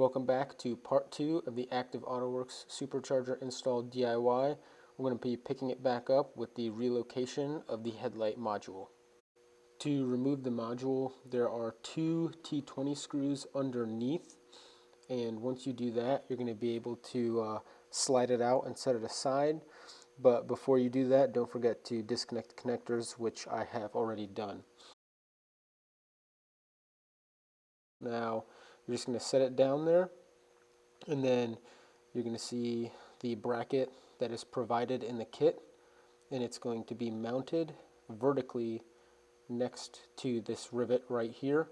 Welcome back to part 2 of the Active Autowerks Supercharger install DIY. We're going to be picking it back up with the relocation of the headlight module. To remove the module, there are 2 T20 screws underneath, and once you do that, you're going to be able to slide it out and set it aside. But before you do that, don't forget to disconnect the connectors, which I have already done. Now, you're just going to set it down there, and then you're going to see the bracket that is provided in the kit, and it's going to be mounted vertically next to this rivet right here.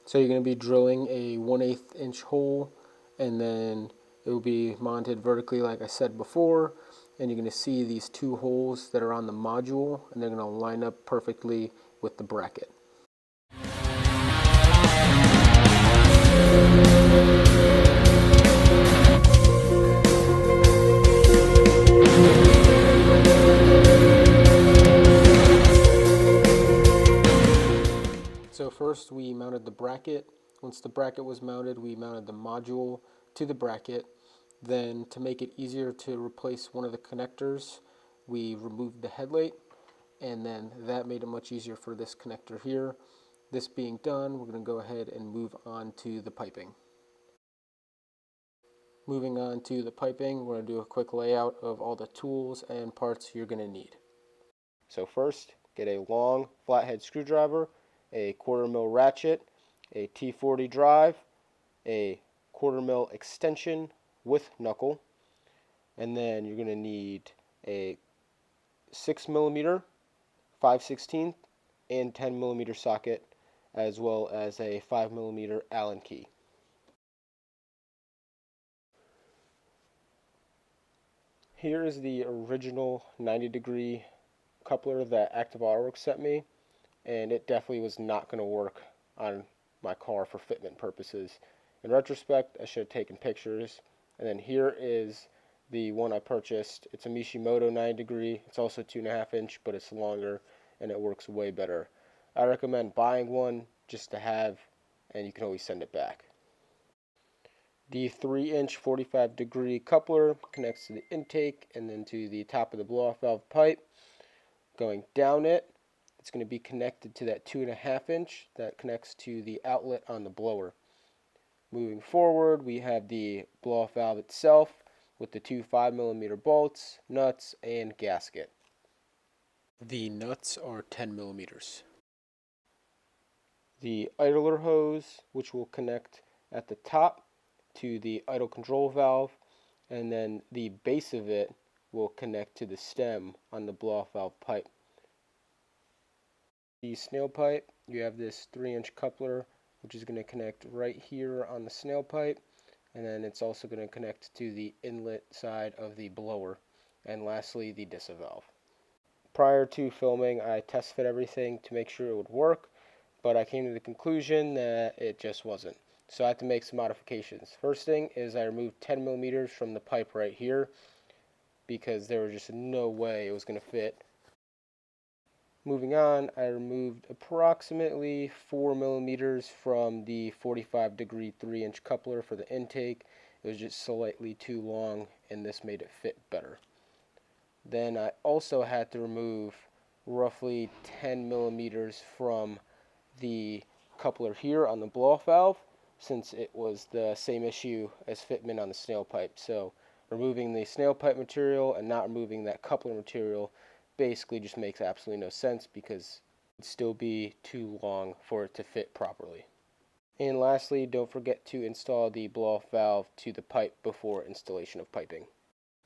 So you're going to be drilling a 1/8 inch hole, and then it will be mounted vertically like I said before, and you're going to see these 2 holes that are on the module, and they're going to line up perfectly with the bracket. So first we mounted the bracket. Once the bracket was mounted, we mounted the module to the bracket. Then, to make it easier to replace one of the connectors, we removed the headlight, and then that made it much easier for this connector here. This being done, we're going to go ahead and move on to the piping. Moving on to the piping, we're going to do a quick layout of all the tools and parts you're going to need. So first, get a long flathead screwdriver, a 1/4 mil ratchet, a T40 drive, a 1/4 mil extension with knuckle, and then you're going to need a 6mm, 5/16, and 10mm socket, as well as a 5mm Allen key. Here is the original 90-degree coupler that Active Autowerks sent me, and it definitely was not going to work on my car for fitment purposes. In retrospect, I should have taken pictures. And then here is the one I purchased. It's a Mishimoto 90-degree. It's also 2.5 inch, but it's longer and it works way better. I recommend buying one just to have, and you can always send it back. The 3-inch 45-degree coupler connects to the intake and then to the top of the blow-off valve pipe. Going down it, it's going to be connected to that 2.5 inch that connects to the outlet on the blower. Moving forward, we have the blow-off valve itself with the 2 5mm bolts, nuts, and gasket. The nuts are 10mm. The idler hose, which will connect at the top to the idle control valve, and then the base of it will connect to the stem on the blow-off valve pipe. The snail pipe, you have this 3-inch coupler, which is going to connect right here on the snail pipe, and then it's also going to connect to the inlet side of the blower, and lastly the DISA valve. Prior to filming, I test fit everything to make sure it would work, but I came to the conclusion that it just wasn't. So I had to make some modifications. First thing is I removed 10mm from the pipe right here because there was just no way it was going to fit. Moving on, I removed approximately 4mm from the 45-degree 3-inch coupler for the intake. It was just slightly too long, and this made it fit better. Then I also had to remove roughly 10mm from the coupler here on the blow-off valve, since it was the same issue as fitment on the snail pipe. So removing the snail pipe material and not removing that coupler material basically just makes absolutely no sense because it would still be too long for it to fit properly. And lastly, don't forget to install the blow-off valve to the pipe before installation of piping.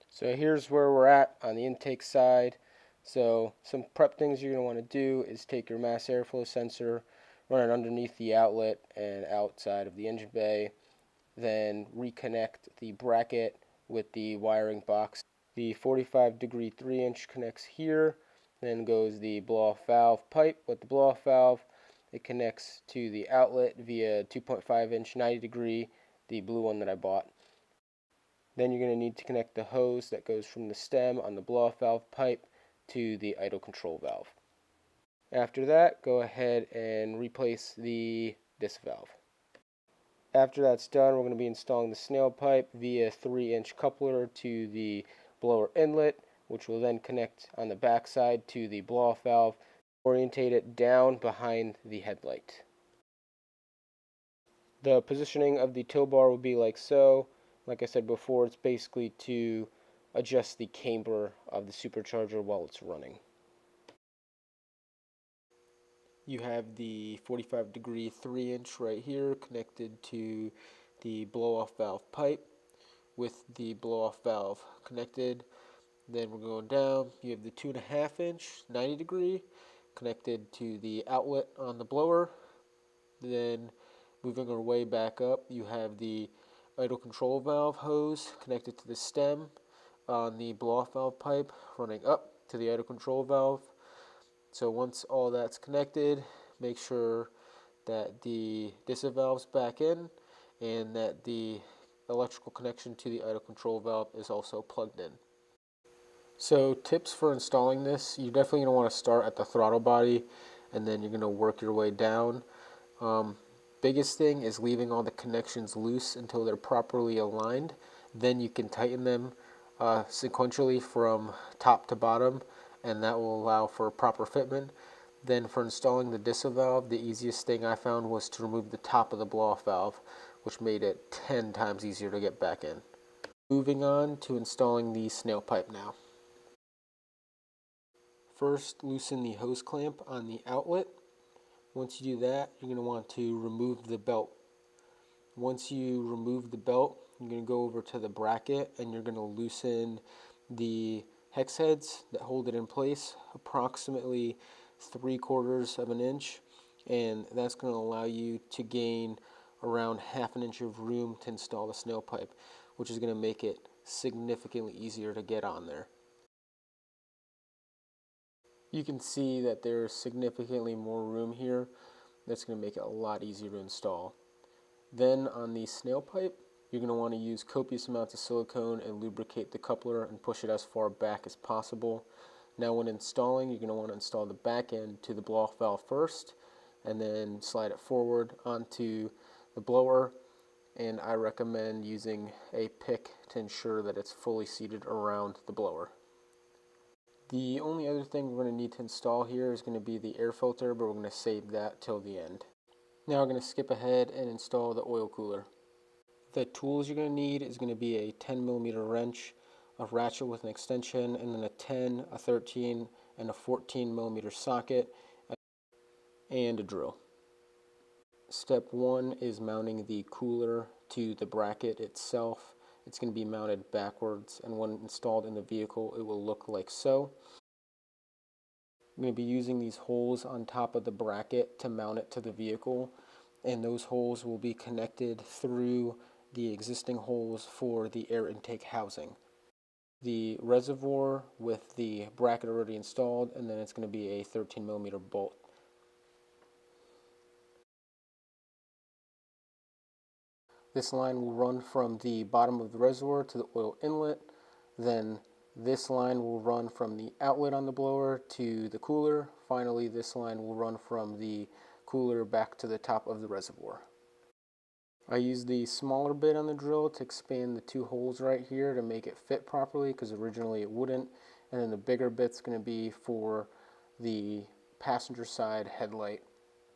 So here's where we're at on the intake side. So some prep things you're going to want to do is take your mass airflow sensor, run it underneath the outlet and outside of the engine bay, then reconnect the bracket with the wiring box. The 45-degree 3-inch connects here, then goes the blow-off valve pipe with the blow-off valve. It connects to the outlet via 2.5 inch 90-degree, the blue one that I bought. Then you're going to need to connect the hose that goes from the stem on the blow-off valve pipe to the idle control valve. After that, go ahead and replace the disc valve. After that's done, we're going to be installing the snail pipe via 3-inch coupler to the blower inlet, which will then connect on the back side to the blow-off valve, orientate it down behind the headlight. The positioning of the tow bar will be like so. Like I said before, it's basically to adjust the camber of the supercharger while it's running. You have the 45-degree 3-inch right here connected to the blow-off valve pipe with the blow-off valve connected. Then we're going down. You have the 2.5-inch 90-degree connected to the outlet on the blower. Then moving our way back up, you have the idle control valve hose connected to the stem on the blow-off valve pipe running up to the idle control valve. So once all that's connected, make sure that the disc valve's back in and that the electrical connection to the idle control valve is also plugged in. So tips for installing this, you're definitely going to want to start at the throttle body and then you're going to work your way down. Biggest thing is leaving all the connections loose until they're properly aligned. Then you can tighten them sequentially from top to bottom, and that will allow for proper fitment. Then for installing the disc valve, the easiest thing I found was to remove the top of the blow-off valve, which made it 10 times easier to get back in. Moving on to installing the snail pipe now. First, loosen the hose clamp on the outlet. Once you do that, you're going to want to remove the belt. Once you remove the belt, you're going to go over to the bracket and you're going to loosen the hex heads that hold it in place approximately 3/4 of an inch, and that's going to allow you to gain around 1/2 inch of room to install the snail pipe, which is going to make it significantly easier to get on there. You can see that there's significantly more room here. That's going to make it a lot easier to install. Then on the snail pipe, you're going to want to use copious amounts of silicone and lubricate the coupler and push it as far back as possible. Now when installing, you're going to want to install the back end to the blow-off valve first and then slide it forward onto the blower, and I recommend using a pick to ensure that it's fully seated around the blower. The only other thing we're going to need to install here is going to be the air filter, but we're going to save that till the end. Now we're going to skip ahead and install the oil cooler. The tools you're going to need is going to be a 10mm wrench, a ratchet with an extension, and then a 10, a 13, and a 14mm socket, and a drill. Step 1 is mounting the cooler to the bracket itself. It's going to be mounted backwards, and when installed in the vehicle, it will look like so. I'm going to be using these holes on top of the bracket to mount it to the vehicle, and those holes will be connected through the existing holes for the air intake housing. The reservoir with the bracket already installed, and then it's going to be a 13mm bolt. This line will run from the bottom of the reservoir to the oil inlet, then this line will run from the outlet on the blower to the cooler. Finally, this line will run from the cooler back to the top of the reservoir. I used the smaller bit on the drill to expand the two holes right here to make it fit properly, because originally it wouldn't. And then the bigger bit's going to be for the passenger side headlight,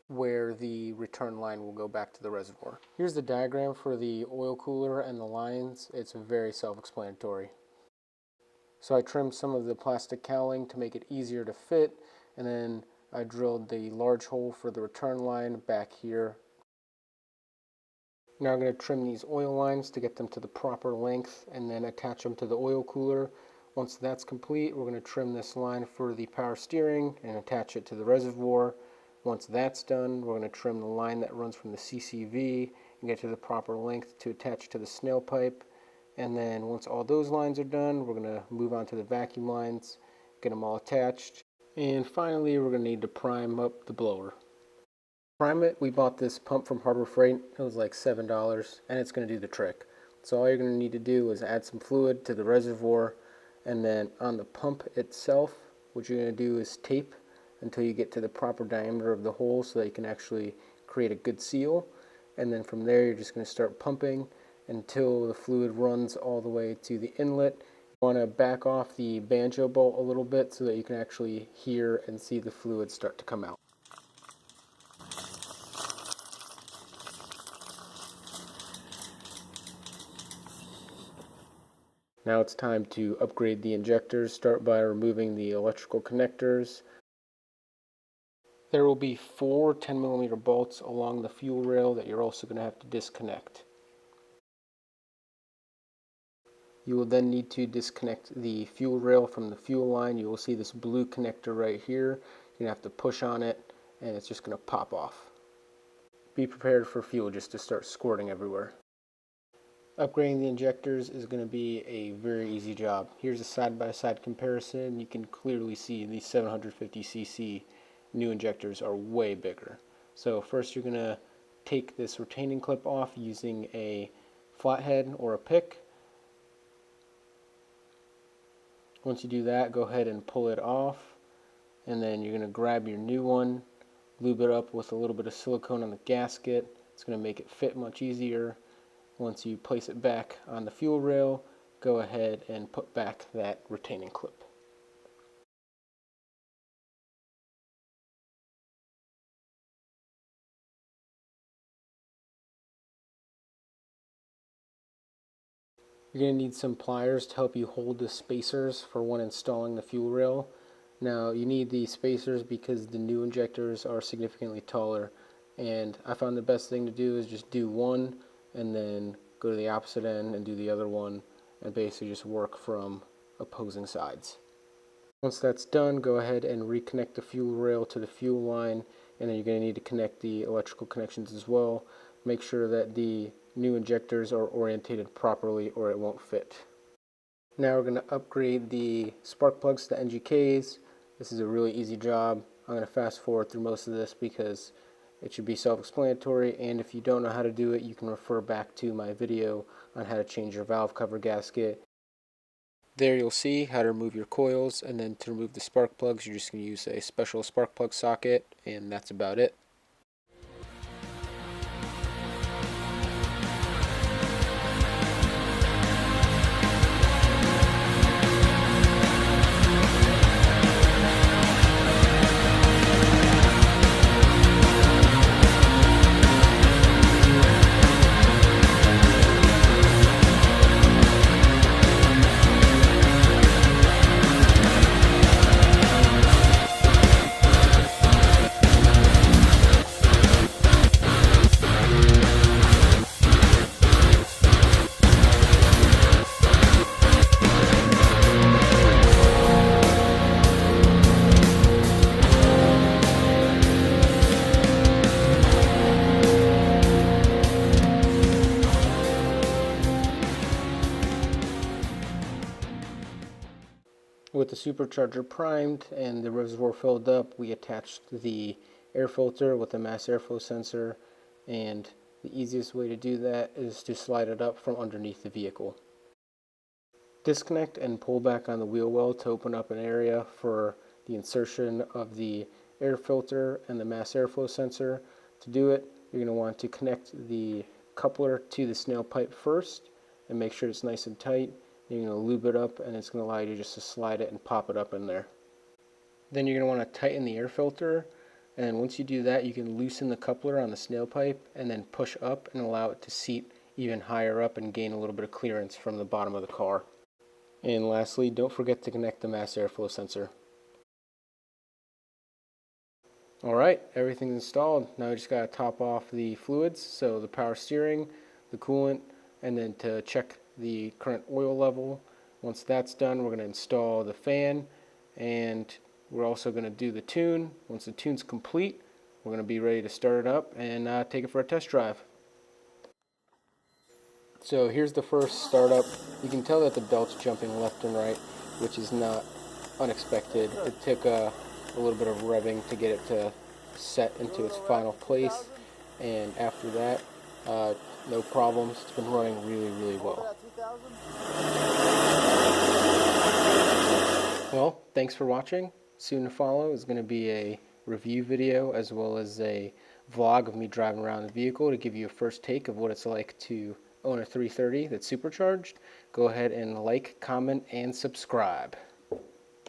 where the return line will go back to the reservoir. Here's the diagram for the oil cooler and the lines. It's very self-explanatory. So I trimmed some of the plastic cowling to make it easier to fit, and then I drilled the large hole for the return line back here. Now I'm going to trim these oil lines to get them to the proper length and then attach them to the oil cooler. Once that's complete, we're going to trim this line for the power steering and attach it to the reservoir. Once that's done, we're going to trim the line that runs from the CCV and get to the proper length to attach to the snail pipe. And then once all those lines are done, we're going to move on to the vacuum lines, get them all attached. And finally, we're going to need to prime up the blower. Prime it, we bought this pump from Harbor Freight. It was like $7, and it's going to do the trick. So all you're going to need to do is add some fluid to the reservoir, and then on the pump itself, what you're going to do is tape until you get to the proper diameter of the hole so that you can actually create a good seal. And then from there you're just going to start pumping until the fluid runs all the way to the inlet. You want to back off the banjo bolt a little bit so that you can actually hear and see the fluid start to come out. Now it's time to upgrade the injectors. Start by removing the electrical connectors. There will be 4 10mm bolts along the fuel rail that you're also going to have to disconnect. You will then need to disconnect the fuel rail from the fuel line. You will see this blue connector right here. You're going to have to push on it and it's just going to pop off. Be prepared for fuel just to start squirting everywhere. Upgrading the injectors is going to be a very easy job. Here's a side-by-side comparison. You can clearly see these 750cc new injectors are way bigger. So first you're going to take this retaining clip off using a flathead or a pick. Once you do that, go ahead and pull it off, and then you're going to grab your new one, lube it up with a little bit of silicone on the gasket. It's going to make it fit much easier. Once you place it back on the fuel rail, go ahead and put back that retaining clip. You're going to need some pliers to help you hold the spacers for when installing the fuel rail. Now you need the spacers because the new injectors are significantly taller, and I found the best thing to do is just do one and then go to the opposite end and do the other one, and basically just work from opposing sides. Once that's done, go ahead and reconnect the fuel rail to the fuel line, and then you're going to need to connect the electrical connections as well. Make sure that the new injectors are orientated properly or it won't fit. Now we're going to upgrade the spark plugs to NGKs. This is a really easy job. I'm going to fast forward through most of this because it should be self-explanatory, and if you don't know how to do it, you can refer back to my video on how to change your valve cover gasket. There you'll see how to remove your coils, and then to remove the spark plugs you're just going to use a special spark plug socket, and that's about it. With the supercharger primed and the reservoir filled up, we attached the air filter with a mass airflow sensor, and the easiest way to do that is to slide it up from underneath the vehicle. Disconnect and pull back on the wheel well to open up an area for the insertion of the air filter and the mass airflow sensor. To do it, you're going to want to connect the coupler to the snail pipe first and make sure it's nice and tight. You're going to lube it up, and it's going to allow you just to slide it and pop it up in there. Then you're going to want to tighten the air filter, and once you do that, you can loosen the coupler on the snail pipe and then push up and allow it to seat even higher up and gain a little bit of clearance from the bottom of the car. And lastly, don't forget to connect the mass airflow sensor. Alright, everything's installed. Now we just got to top off the fluids, so the power steering, the coolant, and then to check the current oil level. Once that's done, we're going to install the fan, and we're also going to do the tune. Once the tune's complete, we're going to be ready to start it up and take it for a test drive. So here's the first startup. You can tell that the belt's jumping left and right, which is not unexpected. It took a little bit of revving to get it to set into its final place, and after that, no problems. It's been running really well. Well, thanks for watching. soon to follow is going to be a review video as well as a vlog of me driving around the vehicle to give you a first take of what it's like to own a 330 that's supercharged. Go ahead and like, comment, and subscribe.